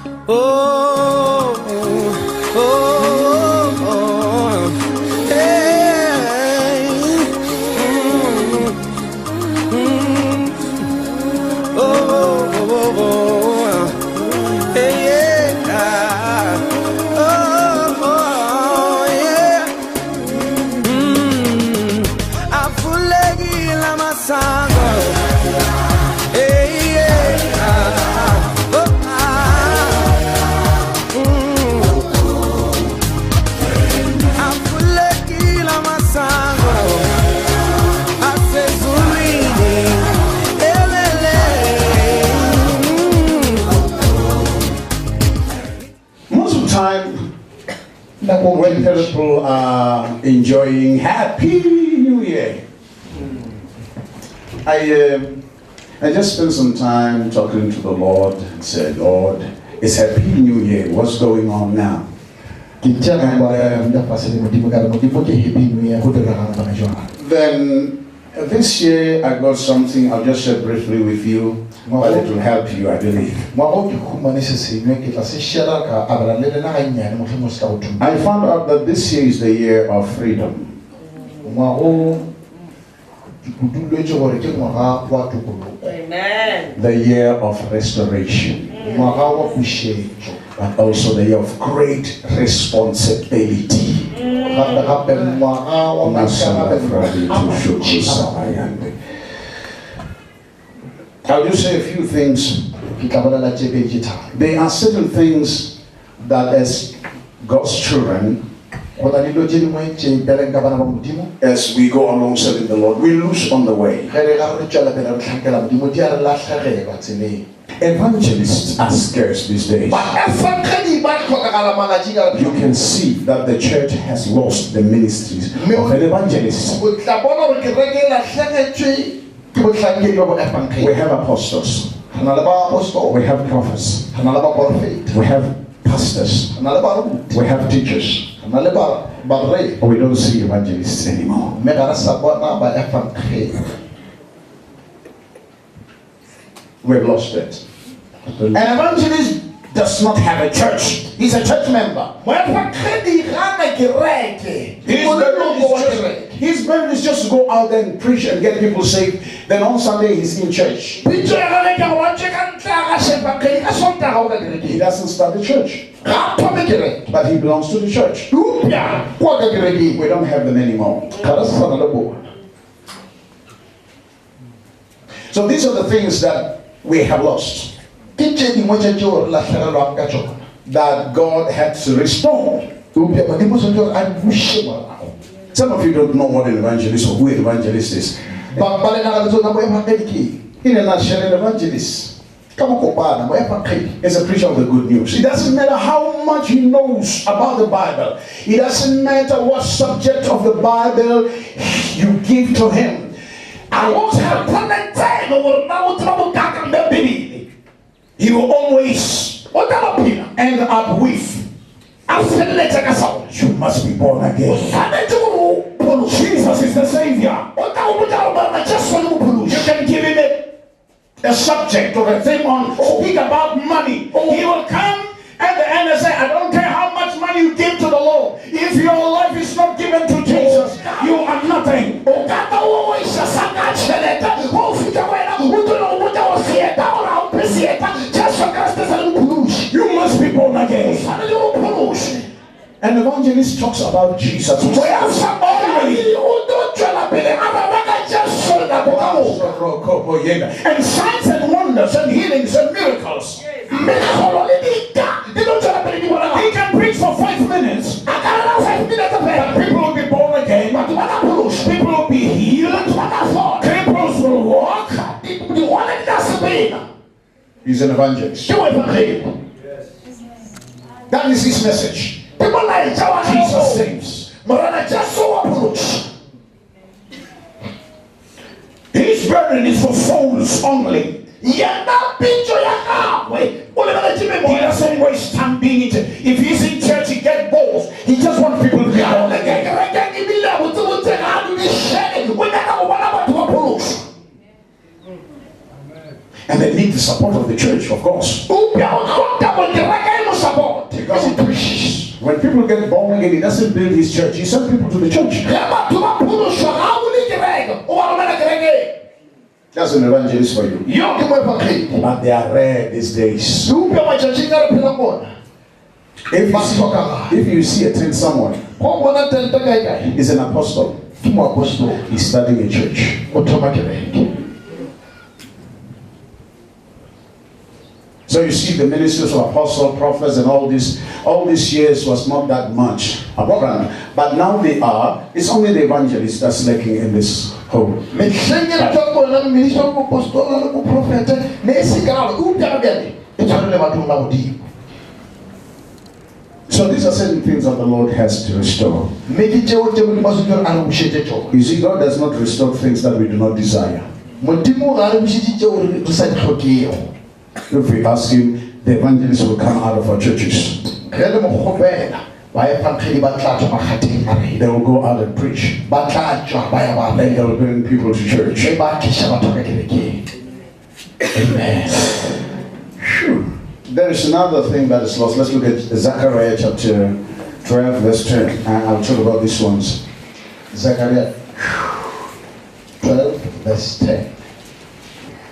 Oh, oh, oh, oh, hey, oh, oh, oh, hey, yeah, oh, yeah, afulegi la masango, hey, yeah. When people are enjoying Happy New Year, I just spent some time talking to the Lord and said, Lord, it's Happy New Year. What's going on now? And, then this year I got something I'll just share briefly with you, but it will help you, I believe. I found out that this year is the year of freedom. Amen. The year of restoration. But also the year of great responsibility. I'll just say a few things. There are certain things that as God's children, as we go along serving the Lord, we lose on the way. Evangelists are scarce these days. You can see that the church has lost the ministries of an evangelist. We have apostles. We have prophets. We have pastors. We have teachers. But we don't see evangelists anymore. We've lost it. An evangelist does not have a church. He's a church member. His burden is just to go out there and preach and get people saved. Then on Sunday he's in church. He doesn't start the church, but he belongs to the church. We don't have them anymore. So these are the things that we have lost, that God had to restore. Some of you don't know what an evangelist or who an evangelist is. In a nutshell, an evangelist is a preacher of the good news. It doesn't matter how much he knows about the Bible. It doesn't matter what subject of the Bible you give to him. He will always end up with, you must be born again. Jesus is the Savior. You can give him a subject or a thing on, speak about money. He will come at the end and say, I don't care how much money you give to the Lord. If your life is not given to Jesus, you are nothing. You must be born again. An evangelist talks about Jesus. And signs and wonders and healings and miracles. He can preach for 5 minutes. But people will be born again. People will be healed. Cripples will walk. He's an evangelist. That is his message. Jesus saves. His burden is for fools only. He doesn't waste time being in church. If he's in church, he gets balls. He just wants people to be born again. And they need the support of the church, of course. people get born again, he doesn't build his church. He sends people to the church. That's an evangelist for you. But they are rare these days. If you see attend someone, he's an apostle. He's starting a church. So you see, the ministers of apostles, prophets, and all these years was not that much a program. But now they are. It's only the evangelists that's lacking in this whole. So these are certain things that the Lord has to restore. You see, God does not restore things that we do not desire. If we ask Him, the evangelists will come out of our churches. They will go out and preach. And they will bring people to church. Amen. There is another thing that is lost. Let's look at Zechariah chapter 12, verse 10. I'll talk about these ones. Zechariah 12, verse 10.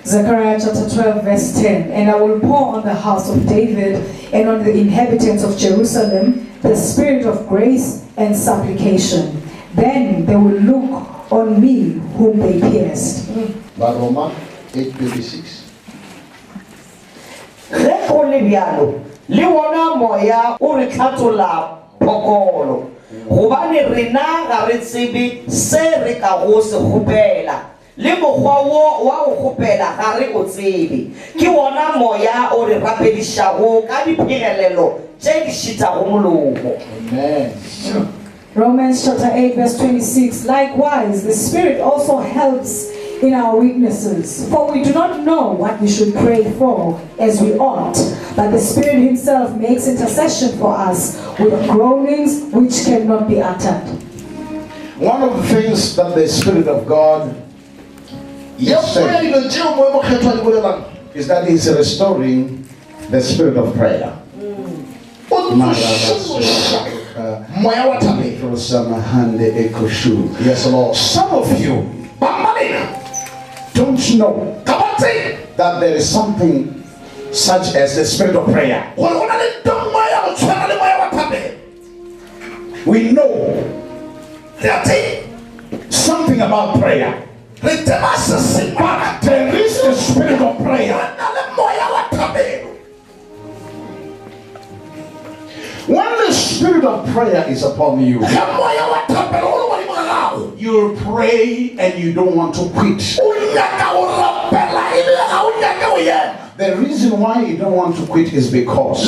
Zechariah chapter 12 verse 10. And I will pour on the house of David and on the inhabitants of Jerusalem the spirit of grace and supplication. Then they will look on me whom they pierced. Roma 8:26. Le wona moya o re tlhatsola phokolo gobane rena ga re tsebe se re ka go se gopela le mogwa wo wa go gopela ga re o tsebe ke wona moya o re rapedišago ka diphegelelo tše di šitago molomo. Amen. Romans chapter 8 verse 26. Likewise, the Spirit also helps in our weaknesses, for we do not know what we should pray for as we ought, but the Spirit Himself makes intercession for us with groanings which cannot be uttered. One of the things that the Spirit of God is saying is that He's restoring the spirit of prayer. Yes, Lord. Some of you don't know that there is something such as the spirit of prayer. We know that something about prayer. But there is the spirit of prayer. When the spirit of prayer is upon you, you pray and you don't want to quit. The reason why you don't want to quit is because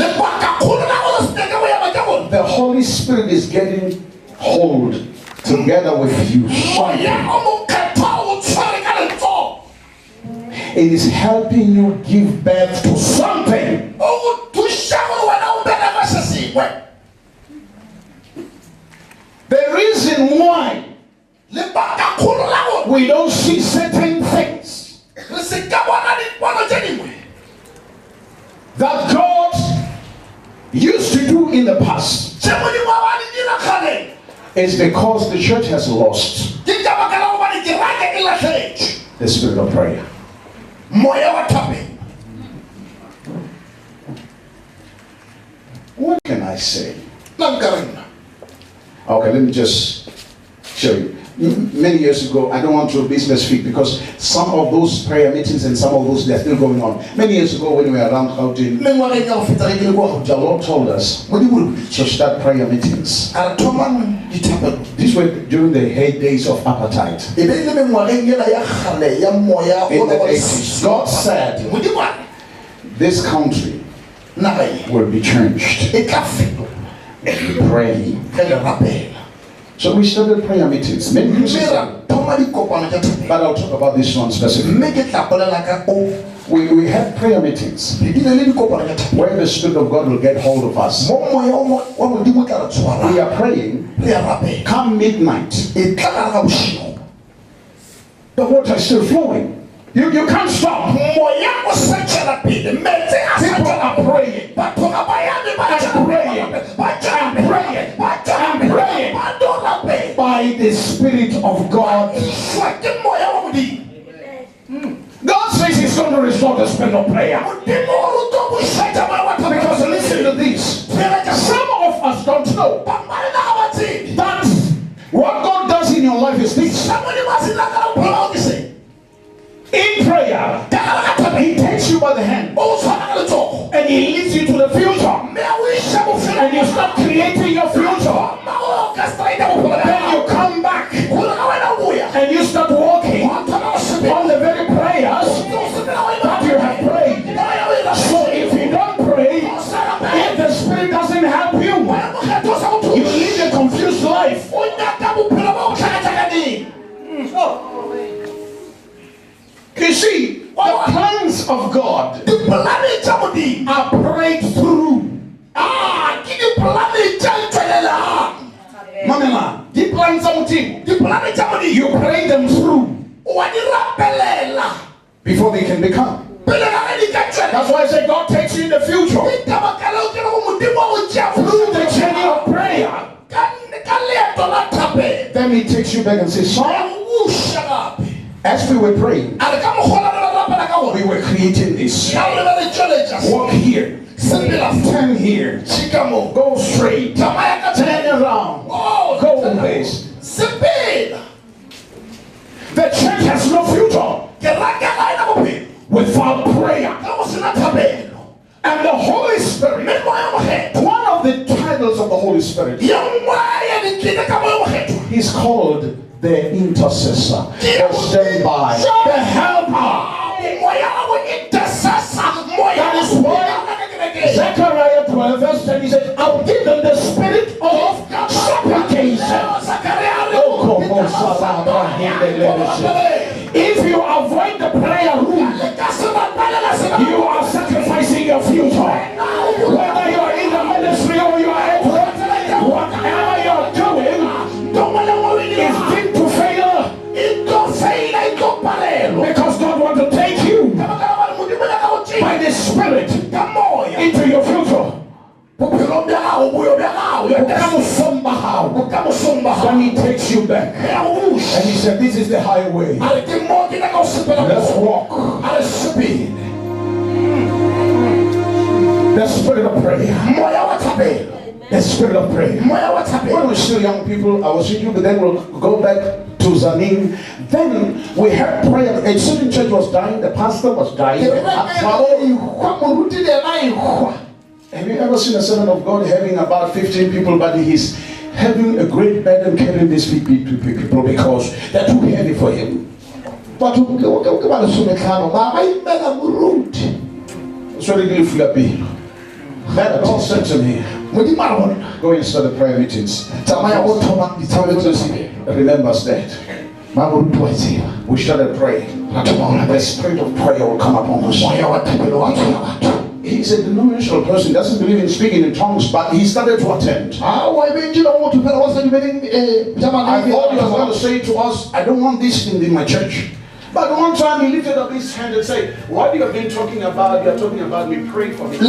the Holy Spirit is getting hold together with you. It is helping you give birth to something. The reason why we don't see certain things that God used to do in the past is because the church has lost the spirit of prayer. What can I say? Okay, let me just show you. Many years ago, I don't want to be specific because some of those prayer meetings and some of those, they're still going on. Many years ago when we were around Gauteng, the Lord told us to start prayer meetings. These were during the heydays of appetite. In the 80s, God said, this country will be changed. Pray. So we started prayer meetings. Many years ago. But I'll talk about this one specifically. We had prayer meetings where the Spirit of God will get hold of us. We are praying. Come midnight, the water is still flowing. You can't stop. People are praying and praying and praying. spirit of prayer. Because listen to this. Some of us don't know that what God does in your life is this. In prayer, He takes you by the hand and He leads you to the future. And you start creating your future. Then you come back and you start walking on the very prayers that you have prayed. So if you don't pray, if the Spirit doesn't help you, you live a confused life. You see, the plans of God are prayed through. Mama, the plans of you pray them through before they can become. That's why I say God takes you in the future through the journey of prayer. Then He takes you back and says, son, as we were praying, we were creating this. Walk here, turn here, go straight, turn around, go this. The church has no future without prayer. And the Holy Spirit, one of the titles of the Holy Spirit, He's called the intercessor, the standby, the helper. That is why Zechariah 12 verse 10 he said, I'll give them the spirit of supplication. If you avoid the prayer room, you are sacrificing your future. Whether you are in the ministry or you are at work, whatever you are doing is doomed to fail. Because God wants to take you by the Spirit into your future. Then He takes you back and He said, this is the highway. Let's walk. The spirit of prayer. The spirit of prayer. When we're still young people, I was with you, but then we'll go back to Zanin. Then we had prayer. A certain church was dying, the pastor was dying. Have you ever seen a servant of God having about 15 people, but he's having a great burden carrying these people because they're too heavy for him? But so they didn't flip me. That God said to me, go and start the prayer meetings. Remembers that. We started praying. The spirit of prayer will come upon us. He's a denominational person, doesn't believe in speaking in tongues, but he started to attend. I thought he was going to say to us, I don't want this in my church. But one time he lifted up his hand and said, what you have been talking about, you're talking about me, pray for me. We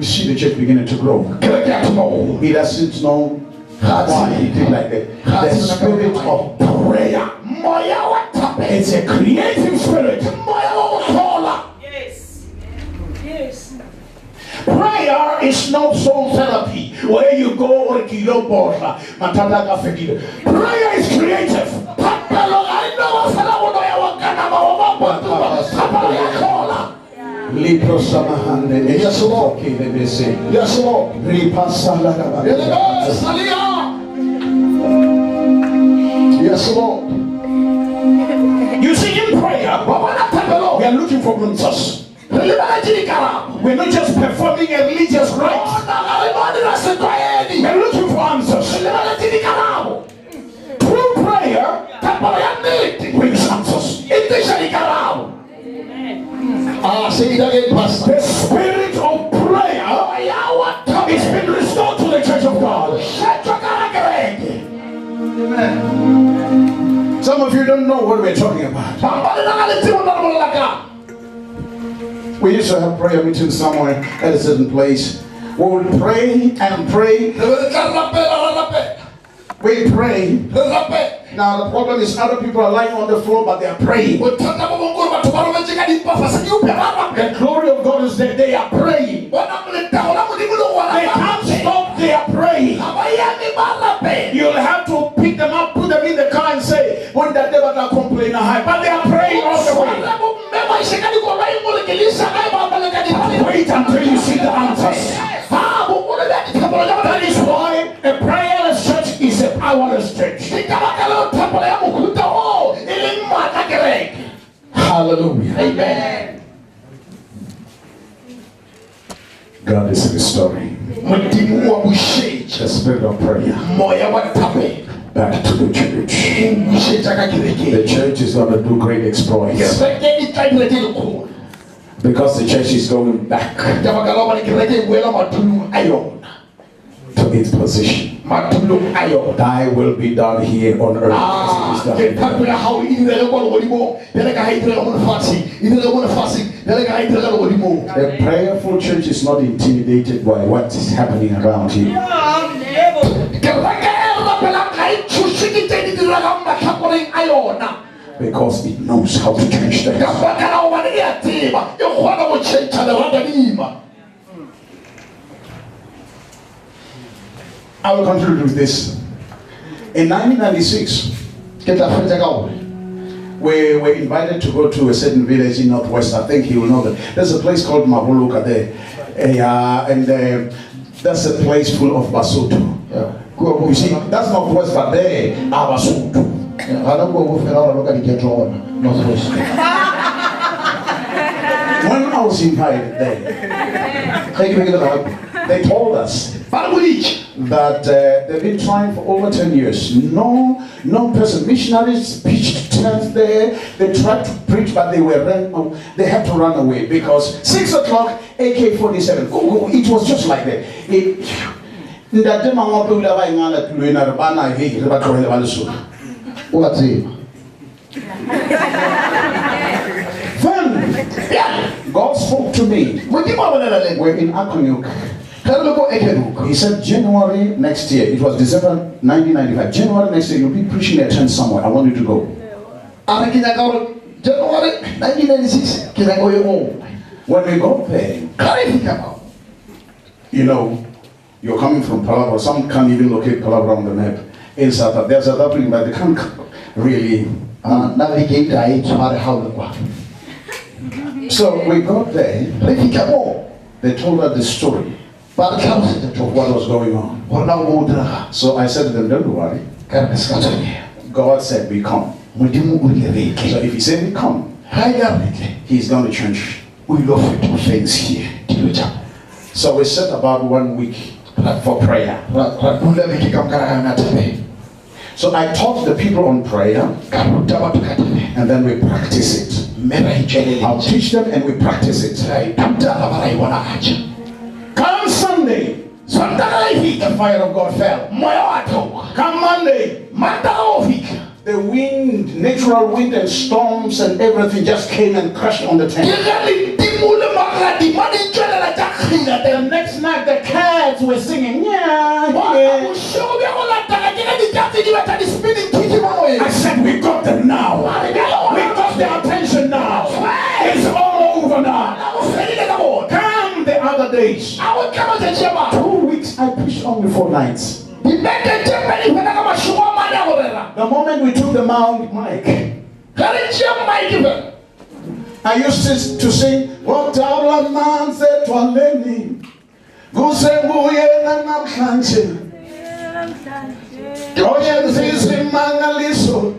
see the church beginning to grow. He doesn't know why he did like that. The spirit of prayer. It's a creative spirit. Yes. Yes. Prayer is not soul therapy where you go or kilo borsa. Prayer is creative. Yes, Lord. Yes, Lord. Yes, Lord. You see, in prayer, we are looking for answers. We're not just performing a religious rite. We're looking for answers. Through prayer, brings answers. Say it again, Pastor. The spirit of prayer is been restored to the church of God. Amen. Some of you don't know what we're talking about. We used to have prayer meetings somewhere at a certain place. We would pray and pray. We pray Now the problem is other people are lying on the floor, but they are praying. The glory of God is that they are praying. They can't stop, they are praying. You'll have to pick them up, put them in the car and say, when that devil are complaining, but they are praying all the way. Wait until you see the answers. That is why a prayerless church is a powerless church. Hallelujah. Amen. God is restoring the spirit of prayer back to the church. The church is going to do great exploits because the church is going back to its position. Thy will be done here on earth as it is done in heaven. A prayerful church is not intimidated by what is happening around here. Because it knows how to change things. I will conclude with this. In 1996, we were invited to go to a certain village in Northwest. I think you will know that. There's a place called Mmola there. And that's a place full of Basotho. You see, that's Northwest, but there are Basotho. When I was invited there, they told us that they've been trying for over 10 years. No person. Missionaries preached tents there. They tried to preach, but they had to run away because 6 o'clock, AK-47. It was just like that. What's it? Then God spoke to me. We're in Akonyuk. He said January next year. It was December 1995. January next year, you'll be preaching a tent somewhere. I want you to go. January 1996. When we got there, you know, you're coming from Palabra. Some can't even locate Palabra on the map. In South Africa, there's South Africa, but they can't really navigate. So we got there. They told us the story of what was going on. So I said to them, don't worry. God said we come. So if he said we come, he's going to change things here. So we set about 1 week for prayer. So I taught the people on prayer, and then we practice it. I'll teach them and we practice it. Come Sunday, the fire of God fell. Come Monday, the wind, natural wind and storms and everything just came and crashed on the tent. The next night the cats were singing. I said we got them now. We got their attention now. It's all over now. Come the other days. 2 weeks I preached only 4 nights. The moment we took the mic, I used to sing, what our man said to Aleni, Gusembuye Namkanje, Royal Zizim Mangaliso,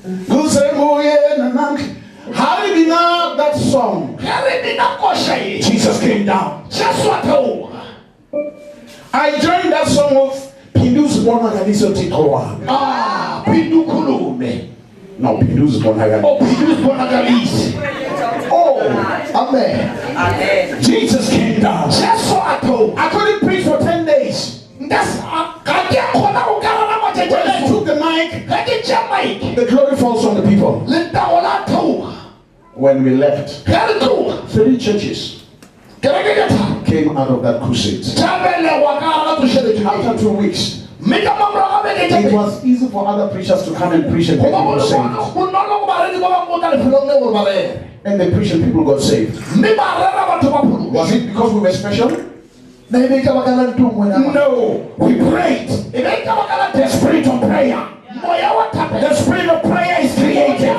Gusembuye Namk. How did we know that song? Jesus came down. I joined that song of Pindus Bonagaliso Tikoa. Pindu Kulume. No, Pindus Bonagalis. Oh, Pindus Bonagalis. Oh, amen. Amen. Jesus came down. I couldn't preach for 10 days. When I took the mic, the glory falls on the people. When we left, 3 churches came out of that crusade. After 2 weeks, It was easy for other preachers to come and preach and get people saved. And they preached and people got saved. Was it because we were special? No, we prayed. The spirit of prayer. The spirit of prayer is created.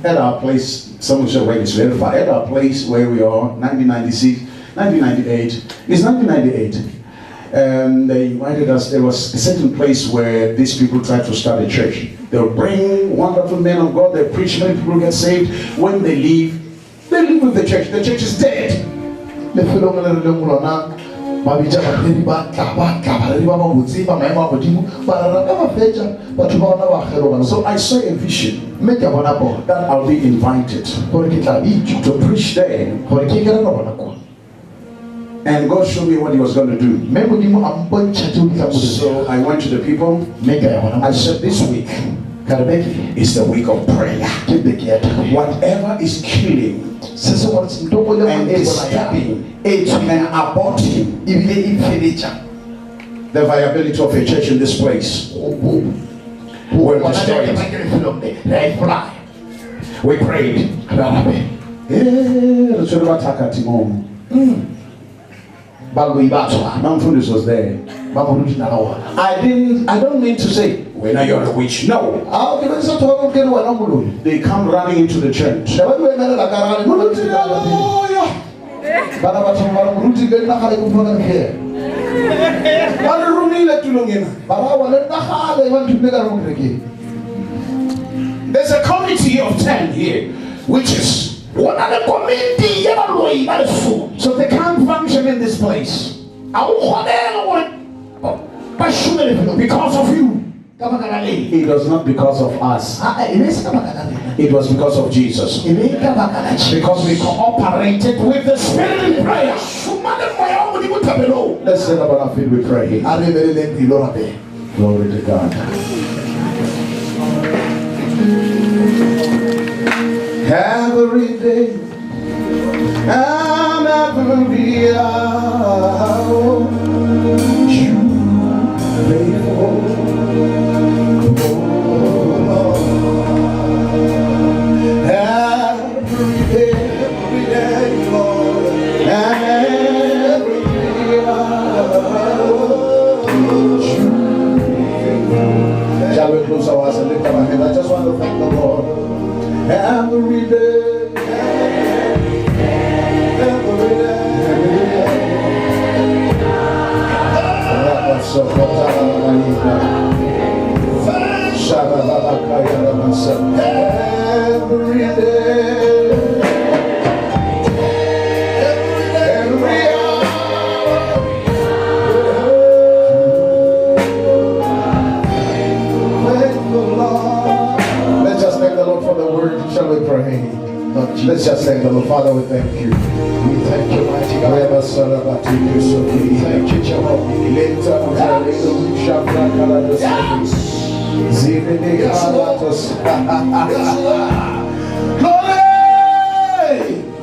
At our place, someone said, wait, it's very far. At our place where we are, 1996, 1998, it's 1998. They invited us. There was a certain place where these people tried to start a church. They'll bring wonderful men of God, they preach, many people get saved. When they leave with the church. The church is dead. So I saw a vision that I'll be invited to preach there. And God showed me what He was going to do. So I went to the people. I said, this week is the week of prayer. Whatever is killing and disturbing and aborting the viability of a church in this place, we'll destroy it. We prayed. Manfundis was there. I don't mean to say, when are you a witch? No. They come running into the church. There's a committee of 10 here, which is so they can't function in this place because of you. It was not because of us. It was because of Jesus. Because we cooperated with the Spirit in prayer. Let's stand up on our feet, we pray. Glory to God. Every day and every hour you faithful. Every day, Lord, and every hour you faithful. Shall we close our eyes and lift our hands? I just want to thank the Lord. Every day, every day. Let's just thank the Lord for the word. Shall we pray? Let's just thank the Lord. Father, we thank you. We thank you, mighty God. We thank you, Jehovah.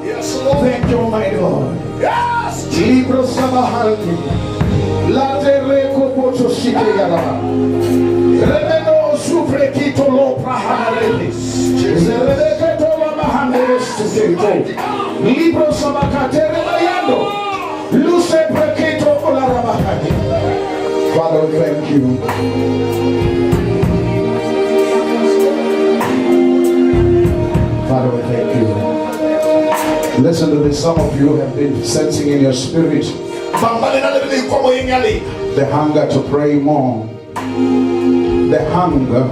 Yes, Lord. Thank you, my Lord. Yes. Libro Sabahani. Latere Kopoto Sikayala. Remeno Sufrekito Lo Praharelis. Zereketo Mahanes Tito. Libro Sabakatere Mayando. Luce Prekito Olarabahani. Father, we thank you. Father, we thank you. Listen to this. Some of you have been sensing in your spirit the hunger to pray more. The hunger.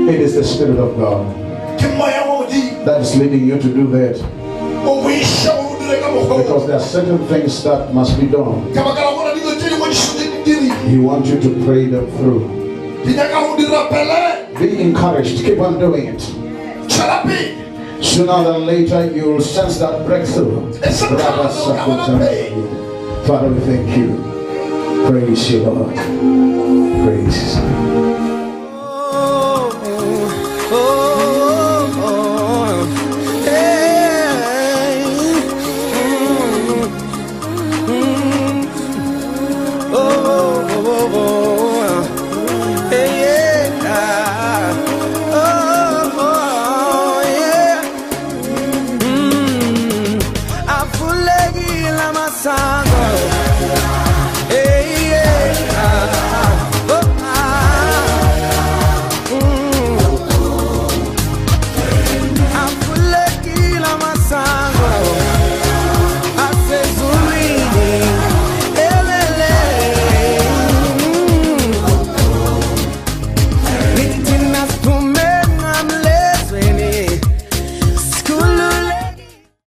It is the Spirit of God that is leading you to do that. Because there are certain things that must be done. He wants you to pray them through. Be encouraged. Keep on doing it. Sooner than later, you will sense that breakthrough. Father, we thank you. Praise you, Lord. Praise.